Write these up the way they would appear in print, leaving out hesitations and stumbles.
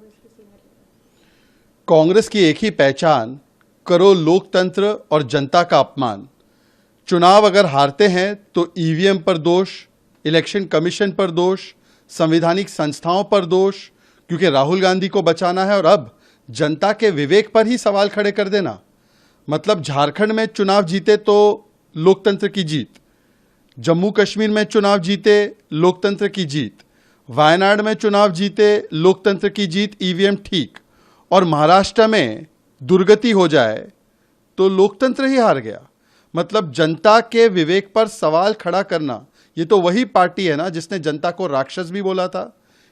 कांग्रेस के senior leader? Congress की एक ही पहचान, करो लोकतंत्र और जनता का अपमान। चुनाव अगर हारते हैं तो ईवीएम पर दोष, इलेक्शन कमीशन पर दोष, संवैधानिक संस्थाओं पर दोष, क्योंकि राहुल गांधी को बचाना है, और अब जनता के विवेक पर ही सवाल खड़े कर देना। मतलब झारखंड में चुनाव जीते तो लोकतंत्र की जीत, जम्मू कश्मीर में चुनाव जीते लोकतंत्र की जीत, वायनाड में चुनाव जीते लोकतंत्र की जीत, ईवीएम ठीक, और महाराष्ट्र में दुर्गति हो जाए तो लोकतंत्र ही हार गया। मतलब जनता के विवेक पर सवाल खड़ा करना, ये तो वही पार्टी है ना जिसने जनता को राक्षस भी बोला था।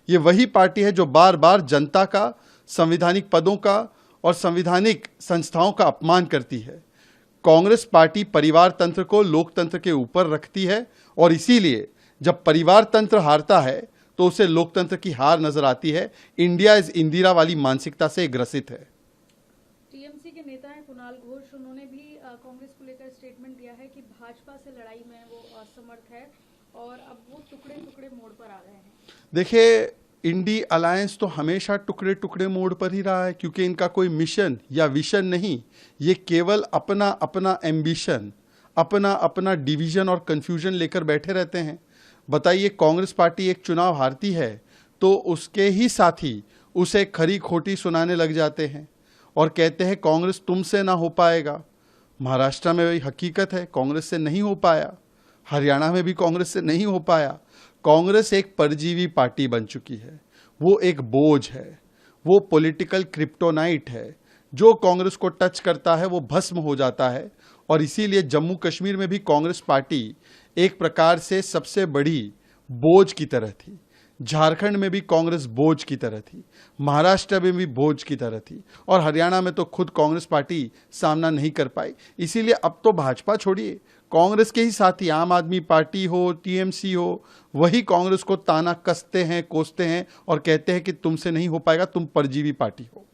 ये वही पार्टी है जो बार बार जनता का, संवैधानिक पदों का और संवैधानिक संस्थाओं का अपमान करती है। कांग्रेस पार्टी परिवार तंत्र को लोकतंत्र के ऊपर रखती है, और इसीलिए जब परिवार तंत्र हारता है तो उसे लोकतंत्र की हार नजर आती है। इंडिया इज इंदिरा वाली मानसिकता से ग्रसित है। टीएमसी के नेता हैं कुणाल घोष, उन्होंने भी कांग्रेस को लेकर स्टेटमेंट दिया है कि भाजपा से लड़ाई में वो असमर्थ है और अब वो टुकड़े टुकड़े मोड़ पर आ गए हैं। देखिए, इंडी अलायंस तो हमेशा टुकड़े टुकड़े मोड़ पर ही रहा है, क्योंकि इनका कोई मिशन या विजन नहीं। ये केवल अपना अपना एम्बिशन, अपना अपना डिवीजन और कंफ्यूजन लेकर बैठे रहते हैं। बताइए, कांग्रेस पार्टी एक चुनाव हारती है तो उसके ही साथी उसे खरी खोटी सुनाने लग जाते हैं और कहते हैं कांग्रेस तुमसे ना हो पाएगा। महाराष्ट्र में वही हकीकत है, कांग्रेस से नहीं हो पाया। हरियाणा में भी कांग्रेस से नहीं हो पाया। कांग्रेस एक परजीवी पार्टी बन चुकी है, वो एक बोझ है, वो पॉलिटिकल क्रिप्टोनाइट है। जो कांग्रेस को टच करता है वो भस्म हो जाता है। और इसीलिए जम्मू कश्मीर में भी कांग्रेस पार्टी एक प्रकार से सबसे बड़ी बोझ की तरह थी, झारखंड में भी कांग्रेस बोझ की तरह थी, महाराष्ट्र में भी बोझ की तरह थी, और हरियाणा में तो खुद कांग्रेस पार्टी सामना नहीं कर पाई। इसीलिए अब तो भाजपा छोड़िए, कांग्रेस के ही साथी आम आदमी पार्टी हो, टीएमसी हो, वही कांग्रेस को ताना कसते हैं, कोसते हैं और कहते हैं कि तुमसे नहीं हो पाएगा, तुम परजीवी पार्टी हो।